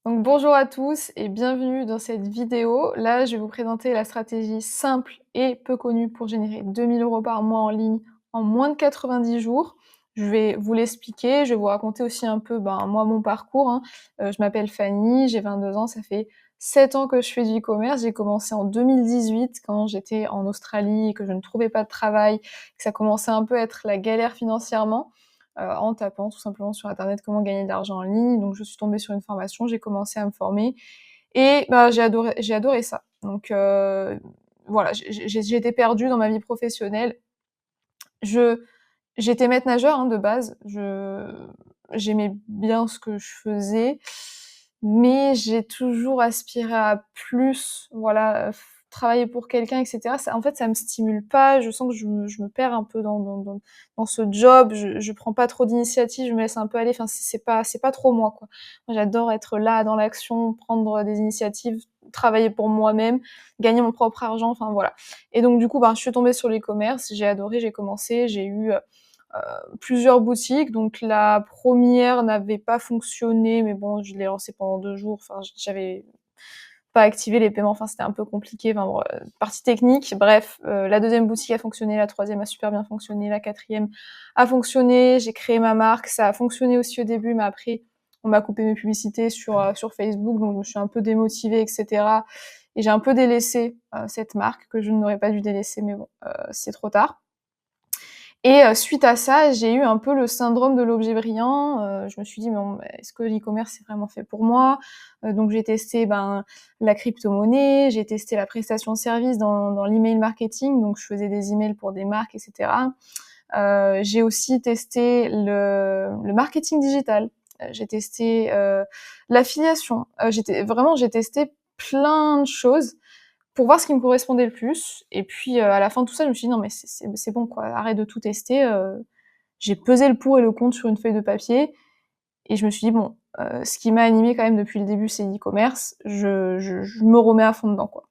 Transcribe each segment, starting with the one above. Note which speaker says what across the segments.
Speaker 1: Donc bonjour à tous et bienvenue dans cette vidéo. Là, je vais vous présenter la stratégie simple et peu connue pour générer 2 000 € par mois en ligne en moins de 90 jours. Je vais vous l'expliquer, je vais vous raconter aussi un peu, moi, mon parcours, hein. Je m'appelle Fanny, j'ai 22 ans, ça fait 7 ans que je fais du e-commerce. J'ai commencé en 2018 quand j'étais en Australie et que je ne trouvais pas de travail, que ça commençait un peu à être la galère financièrement. En tapant tout simplement sur internet comment gagner de l'argent en ligne. Donc je suis tombée sur une formation, j'ai commencé à me former et j'ai adoré ça. Donc voilà, j'étais perdue dans ma vie professionnelle. Je J'étais maître nageur, hein, de base. J'aimais bien ce que je faisais, mais j'ai toujours aspiré à plus, voilà, travailler pour quelqu'un et cetera. Ça, en fait, ça me stimule pas. Je sens que je me perds un peu dans ce job. Je prends pas trop d'initiative, je me laisse un peu aller. Enfin, c'est pas trop moi, quoi. Moi, j'adore être là, dans l'action, prendre des initiatives, travailler pour moi-même, gagner mon propre argent, enfin voilà. Et donc du coup, je suis tombée sur l'e-commerce, j'ai adoré, j'ai commencé, j'ai eu plusieurs boutiques. Donc la première n'avait pas fonctionné, mais bon, je l'ai lancée pendant 2 jours. Enfin, j'avais pas activé les paiements, enfin c'était un peu compliqué. Enfin bon, partie technique. Bref, la deuxième boutique a fonctionné, la troisième a super bien fonctionné, la quatrième a fonctionné. J'ai créé ma marque, ça a fonctionné aussi au début, mais après on m'a coupé mes publicités sur Facebook, donc je me suis un peu démotivée, etc. Et j'ai un peu délaissé cette marque que je n'aurais pas dû délaisser, mais bon, c'est trop tard. Et suite à ça, j'ai eu un peu le syndrome de l'objet brillant. Je me suis dit: «Mais bon, est-ce que l'e-commerce c'est vraiment fait pour moi?» Donc j'ai testé, la crypto-monnaie, j'ai testé la prestation de service dans l'email marketing, donc je faisais des emails pour des marques et cetera. J'ai aussi testé le marketing digital, j'ai testé, l'affiliation, j'ai testé plein de choses pour voir ce qui me correspondait le plus. Et puis à la fin de tout ça, je me suis dit: «Non mais c'est bon quoi, arrête de tout tester». J'ai pesé le pour et le contre sur une feuille de papier et je me suis dit: «Bon, ce qui m'a animée quand même depuis le début, c'est l'e-commerce, je me remets à fond dedans, quoi».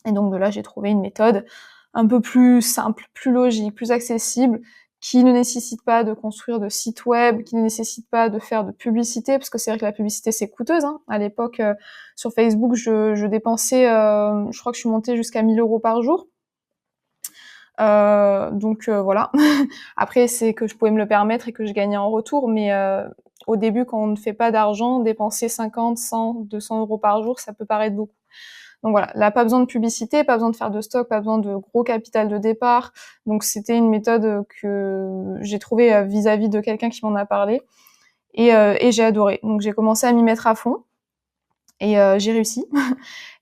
Speaker 1: Et donc de là, j'ai trouvé une méthode un peu plus simple, plus logique, plus accessible, qui ne nécessite pas de construire de site web, qui ne nécessite pas de faire de publicité, parce que c'est vrai que la publicité c'est coûteuse, hein. À l'époque, sur Facebook, je dépensais, je crois que je suis montée jusqu'à 1 000 € par jour. Donc voilà. Après, c'est que je pouvais me le permettre et que je gagnais en retour, mais au début, quand on ne fait pas d'argent, dépenser 50, 100, 200 € par jour, ça peut paraître beaucoup. Donc voilà, là, pas besoin de publicité, pas besoin de faire de stock, pas besoin de gros capital de départ. Donc c'était une méthode que j'ai trouvée vis-à-vis de quelqu'un qui m'en a parlé et j'ai adoré. Donc j'ai commencé à m'y mettre à fond et j'ai réussi.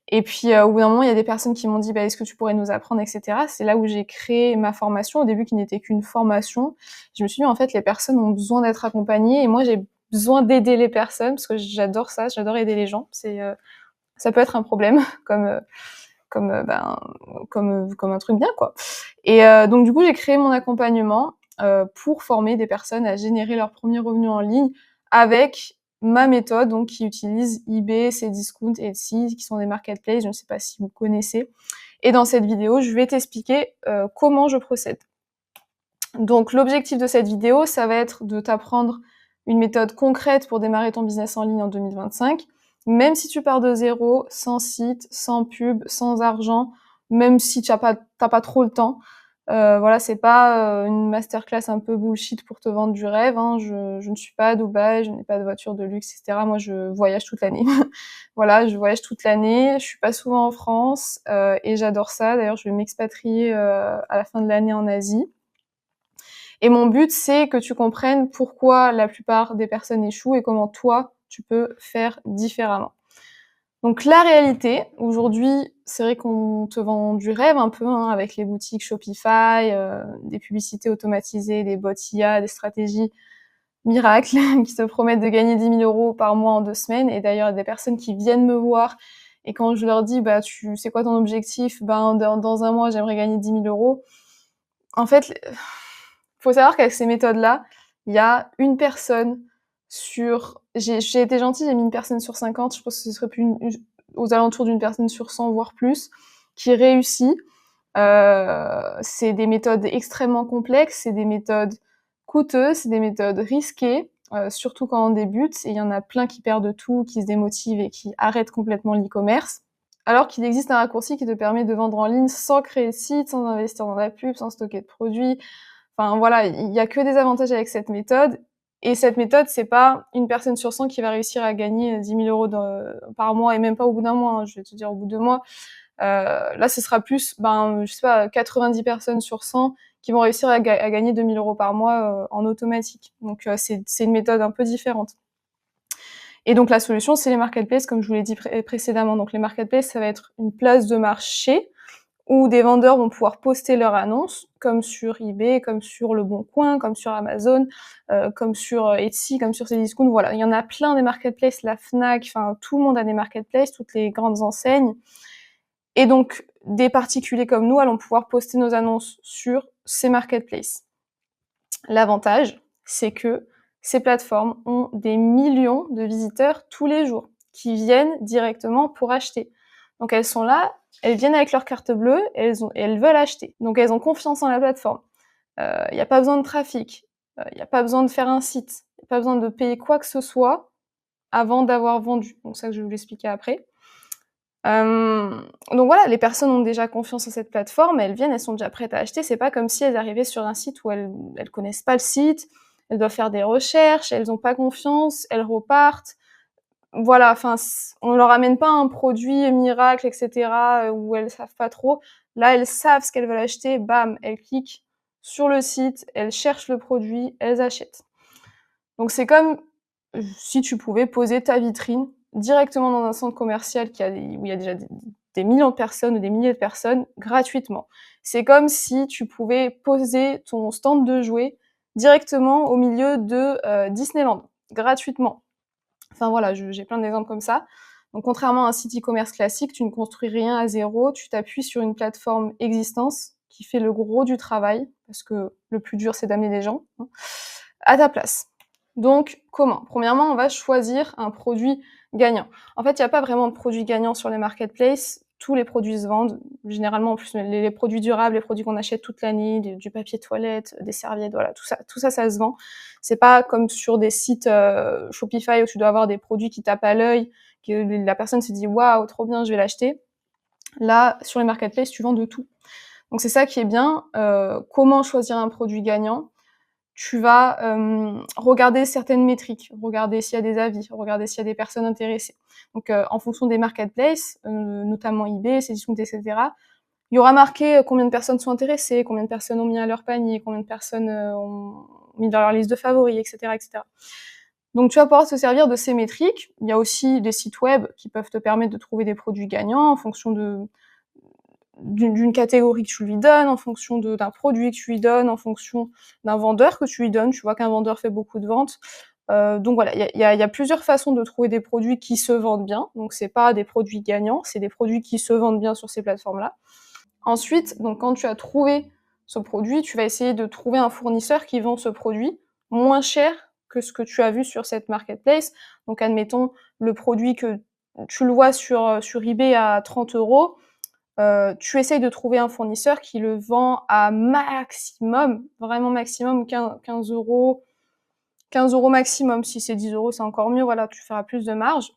Speaker 1: Et puis au bout d'un moment, il y a des personnes qui m'ont dit: «Est-ce que tu pourrais nous apprendre?» et cetera. C'est là où j'ai créé ma formation, au début qui n'était qu'une formation. Je me suis dit: «En fait, les personnes ont besoin d'être accompagnées et moi j'ai besoin d'aider les personnes» parce que j'adore ça, j'adore aider les gens. Ça peut être un problème comme, comme un truc bien, quoi. Et donc du coup, j'ai créé mon accompagnement pour former des personnes à générer leurs premiers revenus en ligne avec ma méthode, donc qui utilise eBay, Cdiscount et Etsy, qui sont des marketplaces, je ne sais pas si vous connaissez. Et dans cette vidéo, je vais t'expliquer comment je procède. Donc l'objectif de cette vidéo, ça va être de t'apprendre une méthode concrète pour démarrer ton business en ligne en 2025. Même si tu pars de zéro, sans site, sans pub, sans argent, même si t'as pas trop le temps. Voilà, c'est pas une masterclass un peu bullshit pour te vendre du rêve, hein. Je ne suis pas à Dubaï, je n'ai pas de voiture de luxe, etc. Moi, je voyage toute l'année. Voilà, je voyage toute l'année. Je suis pas souvent en France et j'adore ça. D'ailleurs, je vais m'expatrier à la fin de l'année en Asie. Et mon but, c'est que tu comprennes pourquoi la plupart des personnes échouent et comment toi, tu peux faire différemment. Donc la réalité, aujourd'hui, c'est vrai qu'on te vend du rêve un peu, hein, avec les boutiques Shopify, des publicités automatisées, des bots IA, des stratégies miracles qui te promettent de gagner 10 000 € par mois en 2 semaines. Et d'ailleurs, il y a des personnes qui viennent me voir et quand je leur dis, c'est quoi ton objectif? Dans un mois, j'aimerais gagner 10 000 €. En fait, faut savoir qu'avec ces méthodes-là, il y a une personne sur... J'ai été gentille, j'ai mis une personne sur 50, je pense que ce serait plus aux alentours d'une personne sur 100, voire plus, qui réussit. C'est des méthodes extrêmement complexes, c'est des méthodes coûteuses, c'est des méthodes risquées, surtout quand on débute, et il y en a plein qui perdent tout, qui se démotivent et qui arrêtent complètement l'e-commerce. Alors qu'il existe un raccourci qui te permet de vendre en ligne sans créer de site, sans investir dans la pub, sans stocker de produits. Enfin voilà, il y a que des avantages avec cette méthode. Et cette méthode, c'est pas une personne sur 100 qui va réussir à gagner 10 000 € par mois, et même pas au bout d'un mois, hein, je vais te dire au bout de 2 mois. Là, ce sera plus, je sais pas, 90 personnes sur 100 qui vont réussir à gagner 2 000 € par mois en automatique. Donc c'est une méthode un peu différente. Et donc la solution, c'est les marketplaces, comme je vous l'ai dit précédemment. Donc les marketplaces, ça va être une place de marché où des vendeurs vont pouvoir poster leurs annonces, comme sur eBay, comme sur Le Bon Coin, comme sur Amazon, comme sur Etsy, comme sur Cdiscount. Voilà, il y en a plein des marketplaces, la Fnac, enfin tout le monde a des marketplaces, toutes les grandes enseignes. Et donc des particuliers comme nous allons pouvoir poster nos annonces sur ces marketplaces. L'avantage, c'est que ces plateformes ont des millions de visiteurs tous les jours qui viennent directement pour acheter. Donc elles sont là, elles viennent avec leur carte bleue, elles veulent acheter. Donc elles ont confiance en la plateforme. Il n'y a pas besoin de trafic, il n'y a pas besoin de faire un site, il n'y a pas besoin de payer quoi que ce soit avant d'avoir vendu. Donc ça, je vais vous l'expliquer après. Donc voilà, les personnes ont déjà confiance en cette plateforme, elles viennent, elles sont déjà prêtes à acheter. C'est pas comme si elles arrivaient sur un site où elles connaissent pas le site, elles doivent faire des recherches, elles ont pas confiance, elles repartent. Voilà, enfin, on leur amène pas un produit miracle, etc., où elles savent pas trop. Là, elles savent ce qu'elles veulent acheter, bam, elles cliquent sur le site, elles cherchent le produit, elles achètent. Donc c'est comme si tu pouvais poser ta vitrine directement dans un centre commercial où il y a déjà des millions de personnes ou des milliers de personnes gratuitement. C'est comme si tu pouvais poser ton stand de jouets directement au milieu de Disneyland, gratuitement. Enfin voilà, j'ai plein d'exemples comme ça. Donc contrairement à un site e-commerce classique, tu ne construis rien à zéro, tu t'appuies sur une plateforme existante qui fait le gros du travail, parce que le plus dur c'est d'amener des gens, hein, à ta place. Donc comment? Premièrement, on va choisir un produit gagnant. En fait, il n'y a pas vraiment de produit gagnant sur les marketplaces. Tous les produits se vendent. Généralement, en plus, les produits durables, les produits qu'on achète toute l'année, du papier toilette, des serviettes, voilà, tout ça, ça se vend. C'est pas comme sur des sites Shopify où tu dois avoir des produits qui tapent à l'œil, que la personne se dit waouh, trop bien, je vais l'acheter. Là, sur les marketplaces, tu vends de tout. Donc c'est ça qui est bien. Comment choisir un produit gagnant? Tu vas regarder certaines métriques, regarder s'il y a des avis, regarder s'il y a des personnes intéressées. Donc en fonction des marketplaces, notamment eBay, Cdiscount, etc., il y aura marqué combien de personnes sont intéressées, combien de personnes ont mis à leur panier, combien de personnes ont mis dans leur liste de favoris, etc., etc. Donc tu vas pouvoir te servir de ces métriques. Il y a aussi des sites web qui peuvent te permettre de trouver des produits gagnants en fonction d'une catégorie que tu lui donnes, en fonction d'un produit que tu lui donnes, en fonction d'un vendeur que tu lui donnes. Tu vois qu'un vendeur fait beaucoup de ventes. Donc voilà, il y a plusieurs façons de trouver des produits qui se vendent bien. Donc c'est pas des produits gagnants, c'est des produits qui se vendent bien sur ces plateformes-là. Ensuite, donc quand tu as trouvé ce produit, tu vas essayer de trouver un fournisseur qui vend ce produit moins cher que ce que tu as vu sur cette marketplace. Donc admettons le produit que tu le vois sur eBay à 30 €, tu essayes de trouver un fournisseur qui le vend à maximum, vraiment maximum 15 €, 15 € maximum. Si c'est 10 €, c'est encore mieux, voilà, tu feras plus de marge.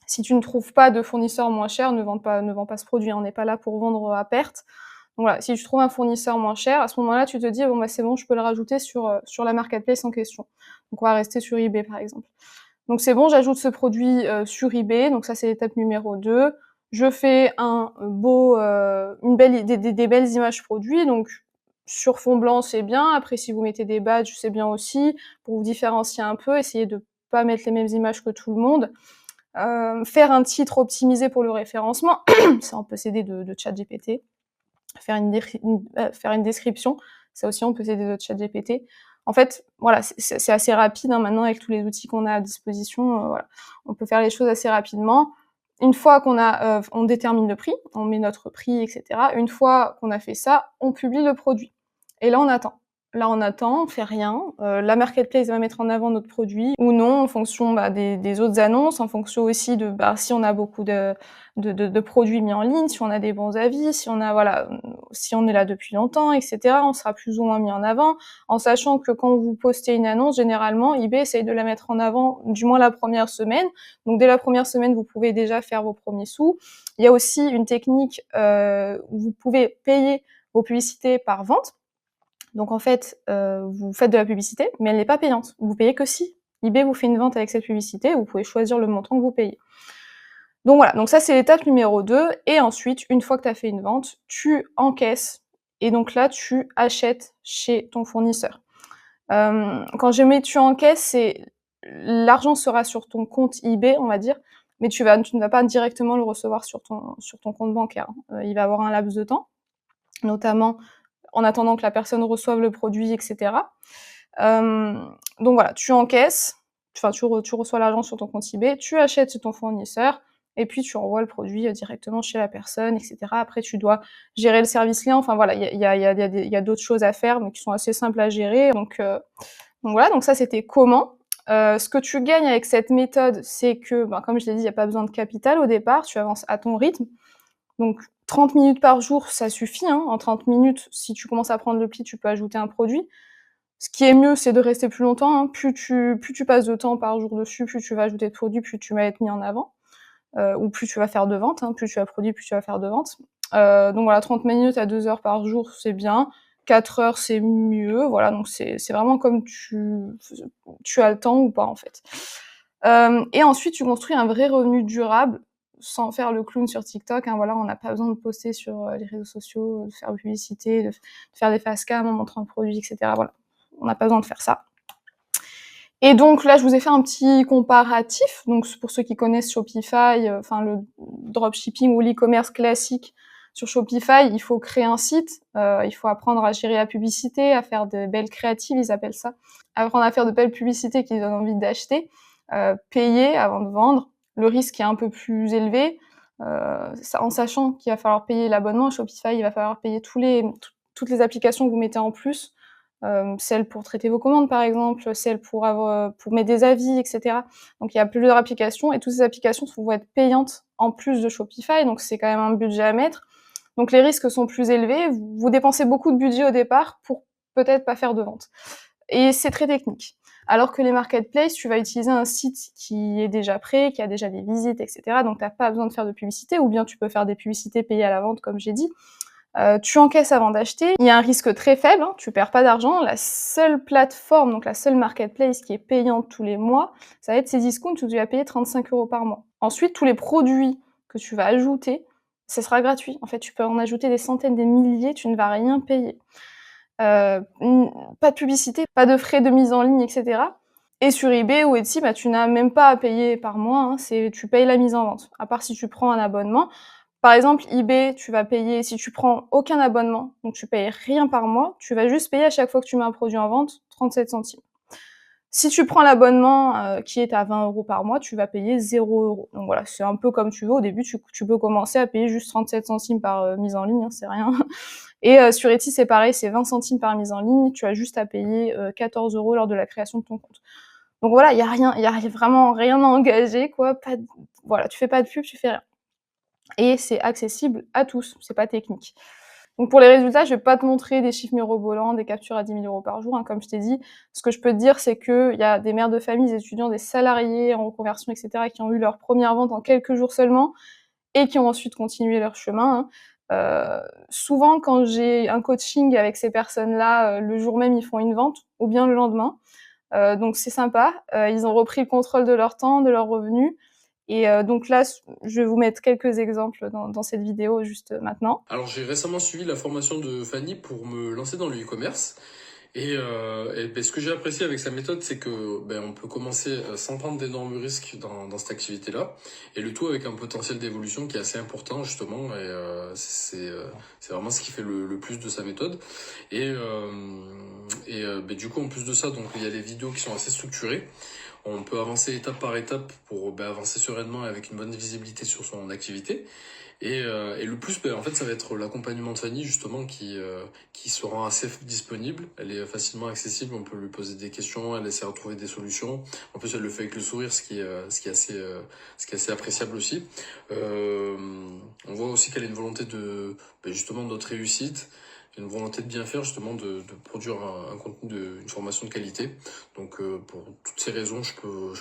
Speaker 1: Si tu ne trouves pas de fournisseur moins cher, ne vends pas ce produit, on n'est pas là pour vendre à perte. Donc voilà, si tu trouves un fournisseur moins cher, à ce moment-là, tu te dis bon bah c'est bon, je peux le rajouter sur la marketplace en question. Donc on va rester sur eBay par exemple. Donc c'est bon, j'ajoute ce produit sur eBay, donc ça c'est l'étape numéro 2. Je fais un beau, des belles images produits, donc sur fond blanc c'est bien. Après si vous mettez des badges c'est bien aussi pour vous différencier un peu, essayez de pas mettre les mêmes images que tout le monde. Faire un titre optimisé pour le référencement, ça on peut s'aider de ChatGPT. Faire une description, ça aussi on peut s'aider de ChatGPT. En fait, voilà, c'est assez rapide hein, maintenant avec tous les outils qu'on a à disposition. Voilà, on peut faire les choses assez rapidement. Une fois on détermine le prix, on met notre prix, etc. Une fois qu'on a fait ça, on publie le produit. Et là, on attend. Là, on attend, on fait rien. La marketplace va mettre en avant notre produit ou non en fonction, des autres annonces, en fonction aussi de, si on a beaucoup de produits mis en ligne, si on a des bons avis, si on a si on est là depuis longtemps et cetera. On sera plus ou moins mis en avant, en sachant que quand vous postez une annonce, généralement, eBay essaye de la mettre en avant, du moins la première semaine. Donc dès la première semaine, vous pouvez déjà faire vos premiers sous. Il y a aussi une technique où vous pouvez payer vos publicités par vente. Donc en fait, vous faites de la publicité, mais elle n'est pas payante. Vous payez que si eBay vous fait une vente avec cette publicité, vous pouvez choisir le montant que vous payez. Donc voilà, donc ça c'est l'étape numéro 2. Et ensuite, une fois que tu as fait une vente, tu encaisses. Et donc là, tu achètes chez ton fournisseur. Quand je mets tu encaisses, c'est l'argent sera sur ton compte eBay, on va dire, mais tu ne vas pas directement le recevoir sur ton compte bancaire. Il va y avoir un laps de temps, notamment en attendant que la personne reçoive le produit, etc. Donc voilà, tu encaisses, tu reçois l'argent sur ton compte eBay, tu achètes chez ton fournisseur, et puis tu envoies le produit directement chez la personne, etc. Après, tu dois gérer le service client. Enfin voilà, il y a d'autres choses à faire, mais qui sont assez simples à gérer. Donc voilà, donc ça c'était comment. Ce que tu gagnes avec cette méthode, c'est que, comme je l'ai dit, il n'y a pas besoin de capital au départ, tu avances à ton rythme. Donc 30 minutes par jour, ça suffit. En 30 minutes, si tu commences à prendre le pli, tu peux ajouter un produit. Ce qui est mieux, c'est de rester plus longtemps. Plus tu passes de temps par jour dessus, plus tu vas ajouter de produits, plus tu vas être mis en avant. Ou plus tu vas faire de ventes. Plus tu as produit, plus tu vas faire de ventes. Donc voilà, 30 minutes à 2 heures par jour, c'est bien. 4 heures, c'est mieux. Voilà, donc c'est vraiment comme tu as le temps ou pas, en fait. Et ensuite, tu construis un vrai revenu durable sans faire le clown sur TikTok. Voilà, on n'a pas besoin de poster sur les réseaux sociaux, de faire de publicité, de faire des face cam en montrant le produit, etc. Voilà, on n'a pas besoin de faire ça. Et donc là, je vous ai fait un petit comparatif. Donc pour ceux qui connaissent Shopify, le dropshipping ou l'e-commerce classique sur Shopify, il faut créer un site, il faut apprendre à gérer la publicité, à faire de belles créatives, ils appellent ça. Apprendre à faire de belles publicités qui donnent envie d'acheter, payer avant de vendre. Le risque est un peu plus élevé, en sachant qu'il va falloir payer l'abonnement. Shopify, il va falloir payer toutes les applications que vous mettez en plus. Celles pour traiter vos commandes par exemple, celles pour mettre des avis, etc. Donc il y a plusieurs applications et toutes ces applications vont être payantes en plus de Shopify, donc c'est quand même un budget à mettre. Donc les risques sont plus élevés, vous dépensez beaucoup de budget au départ pour peut-être pas faire de vente. Et c'est très technique. Alors que les marketplaces, tu vas utiliser un site qui est déjà prêt, qui a déjà des visites, etc. Donc t'as pas besoin de faire de publicité, ou bien tu peux faire des publicités payées à la vente comme j'ai dit. Tu encaisses avant d'acheter. Il y a un risque très faible, tu perds pas d'argent. La seule plateforme, donc la seule marketplace qui est payante tous les mois, ça va être Cdiscount où tu vas payer 35 € par mois. Ensuite, tous les produits que tu vas ajouter, ce sera gratuit. En fait, tu peux en ajouter des centaines, des milliers, tu ne vas rien payer. Pas de publicité, pas de frais de mise en ligne, etc. Et sur eBay ou Etsy, tu n'as même pas à payer par mois, tu payes la mise en vente. À part si tu prends un abonnement. Par exemple, eBay, tu vas payer, si tu prends aucun abonnement, donc tu payes rien par mois, tu vas juste payer à chaque fois que tu mets un produit en vente 37 centimes. Si tu prends l'abonnement qui est à 20 € par mois, tu vas payer 0 €. Donc voilà, c'est un peu comme tu veux. Au début, tu peux commencer à payer juste 37 centimes par mise en ligne, c'est rien. Et sur Etsy, c'est pareil, c'est 20 centimes par mise en ligne. Tu as juste à payer 14 € lors de la création de ton compte. Donc voilà, il y a vraiment rien à engager, quoi. Voilà, tu fais pas de pub, tu fais rien. Et c'est accessible à tous, c'est pas technique. Donc pour les résultats, je vais pas te montrer des chiffres mirobolants, des captures à 10 000 € par jour, comme je t'ai dit. Ce que je peux te dire, c'est qu'il y a des mères de famille, des étudiants, des salariés en reconversion, etc., qui ont eu leur première vente en quelques jours seulement et qui ont ensuite continué leur chemin. Souvent, quand j'ai un coaching avec ces personnes-là, le jour même, ils font une vente, ou bien le lendemain. Donc c'est sympa. Ils ont repris le contrôle de leur temps, de leurs revenus. Et donc là, je vais vous mettre quelques exemples dans cette vidéo juste maintenant.
Speaker 2: Alors j'ai récemment suivi la formation de Fanny pour me lancer dans le e-commerce. Et ce que j'ai apprécié avec sa méthode, c'est que on peut commencer sans prendre d'énormes risques dans cette activité-là, et le tout avec un potentiel d'évolution qui est assez important justement, et c'est vraiment ce qui fait le plus de sa méthode. Du coup, en plus de ça, donc il y a des vidéos qui sont assez structurées. On peut avancer étape par étape pour avancer sereinement et avec une bonne visibilité sur son activité. Et le plus, en fait, ça va être l'accompagnement de Fanny, justement, qui se rend assez disponible. Elle est facilement accessible, on peut lui poser des questions, elle essaie de trouver des solutions. En plus, elle le fait avec le sourire, ce qui est assez appréciable aussi. On voit aussi qu'elle a une volonté justement, de notre réussite, une volonté de bien faire, justement, de produire un contenu, une formation de qualité. Donc, pour toutes ces raisons, je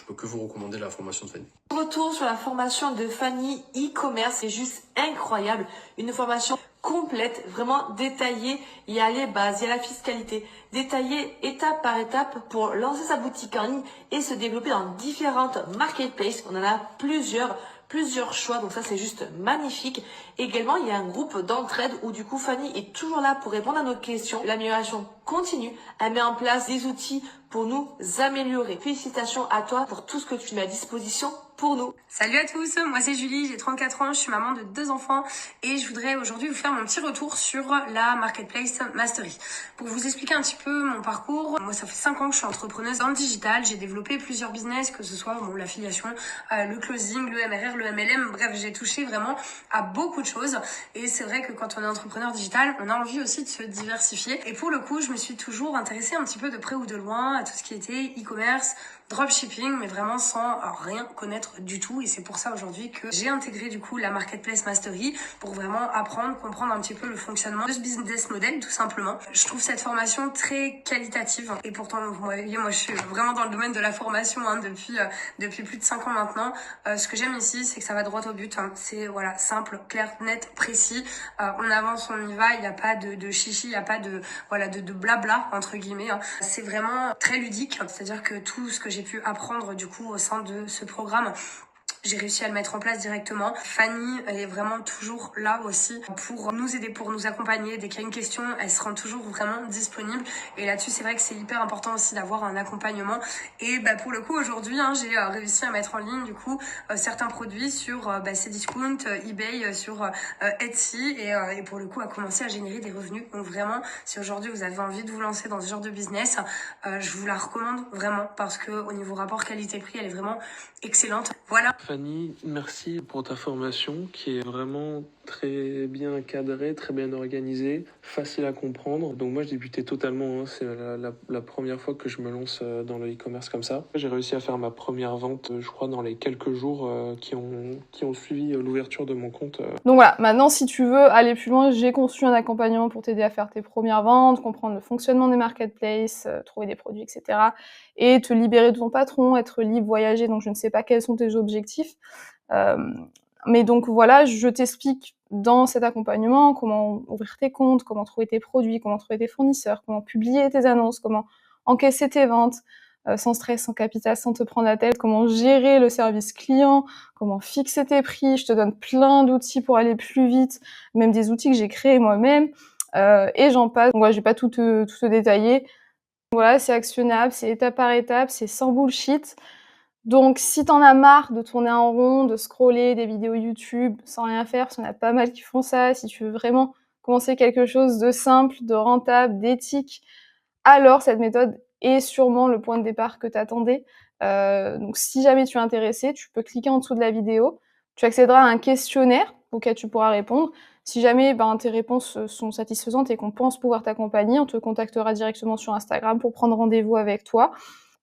Speaker 2: peux que vous recommander la formation de Fanny.
Speaker 3: Retour sur la formation de Fanny e-commerce, c'est juste incroyable. Une formation complète, vraiment détaillée. Il y a les bases, il y a la fiscalité, détaillée étape par étape pour lancer sa boutique en ligne et se développer dans différentes marketplaces. On en a plusieurs choix, donc ça c'est juste magnifique. Également, il y a un groupe d'entraide où du coup Fanny est toujours là pour répondre à nos questions. L'amélioration continue, elle met en place des outils pour nous améliorer. Félicitations à toi pour tout ce que tu mets à disposition pour nous.
Speaker 4: Salut à tous, moi c'est Julie, j'ai 34 ans, je suis maman de 2 enfants et je voudrais aujourd'hui vous faire mon petit retour sur la Marketplace Mastery. Pour vous expliquer un petit peu mon parcours, moi ça fait 5 ans que je suis entrepreneuse dans le digital, j'ai développé plusieurs business, que ce soit l'affiliation, le closing, le MRR, le MLM, bref j'ai touché vraiment à beaucoup de choses et c'est vrai que quand on est entrepreneur digital, on a envie aussi de se diversifier et pour le coup je me suis toujours intéressée un petit peu de près ou de loin à tout ce qui était e-commerce, dropshipping, mais vraiment sans rien connaître du tout. Et c'est pour ça aujourd'hui que j'ai intégré du coup la Marketplace Mastery pour vraiment apprendre, comprendre un petit peu le fonctionnement de ce business model tout simplement. Je trouve cette formation très qualitative et pourtant vous voyez, moi je suis vraiment dans le domaine de la formation depuis plus de 5 ans maintenant. Ce que j'aime ici, c'est que ça va droit au but. C'est voilà simple, clair, net, précis. On avance, on y va. Il n'y a pas de chichi, il n'y a pas de blabla entre guillemets. C'est vraiment très ludique. C'est-à-dire que tout ce que j'ai pu apprendre du coup au sein de ce programme, j'ai réussi à le mettre en place directement. Fanny est vraiment toujours là aussi pour nous aider, pour nous accompagner. Dès qu'il y a une question, elle se rend toujours vraiment disponible. Et là-dessus, c'est vrai que c'est hyper important aussi d'avoir un accompagnement. Et pour le coup, aujourd'hui, j'ai réussi à mettre en ligne du coup certains produits sur Cdiscount, eBay, sur Etsy et pour le coup, à commencer à générer des revenus. Donc vraiment, si aujourd'hui vous avez envie de vous lancer dans ce genre de business, je vous la recommande vraiment parce que au niveau rapport qualité-prix, elle est vraiment excellente. Voilà.
Speaker 5: Fanny, merci pour ta formation qui est vraiment très bien cadrée, très bien organisée, facile à comprendre. Donc moi je débutais totalement, c'est la première fois que je me lance dans le e-commerce comme ça. J'ai réussi à faire ma première vente, je crois, dans les quelques jours qui ont suivi l'ouverture de mon compte.
Speaker 1: Donc voilà, maintenant si tu veux aller plus loin, j'ai conçu un accompagnement pour t'aider à faire tes premières ventes, comprendre le fonctionnement des marketplaces, trouver des produits, etc. Et te libérer de ton patron, être libre, voyager, donc je ne sais pas quels sont tes objectifs. Mais donc voilà, je t'explique dans cet accompagnement comment ouvrir tes comptes, comment trouver tes produits, comment trouver tes fournisseurs, comment publier tes annonces, comment encaisser tes ventes, sans stress, sans capital, sans te prendre la tête, comment gérer le service client, comment fixer tes prix. Je te donne plein d'outils pour aller plus vite, même des outils que j'ai créés moi-même, et j'en passe. Donc voilà, je vais pas tout te détailler. Voilà, c'est actionnable, c'est étape par étape, c'est sans bullshit. Donc si t'en as marre de tourner en rond, de scroller des vidéos YouTube sans rien faire, parce qu'il y en a pas mal qui font ça, si tu veux vraiment commencer quelque chose de simple, de rentable, d'éthique, alors cette méthode est sûrement le point de départ que t'attendais. Donc si jamais tu es intéressé, tu peux cliquer en dessous de la vidéo. Tu accéderas à un questionnaire auquel tu pourras répondre. Si jamais tes réponses sont satisfaisantes et qu'on pense pouvoir t'accompagner, on te contactera directement sur Instagram pour prendre rendez-vous avec toi.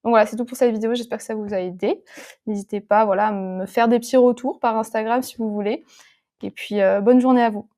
Speaker 1: Donc voilà, c'est tout pour cette vidéo, j'espère que ça vous a aidé. N'hésitez pas à me faire des petits retours par Instagram si vous voulez. Et puis bonne journée à vous.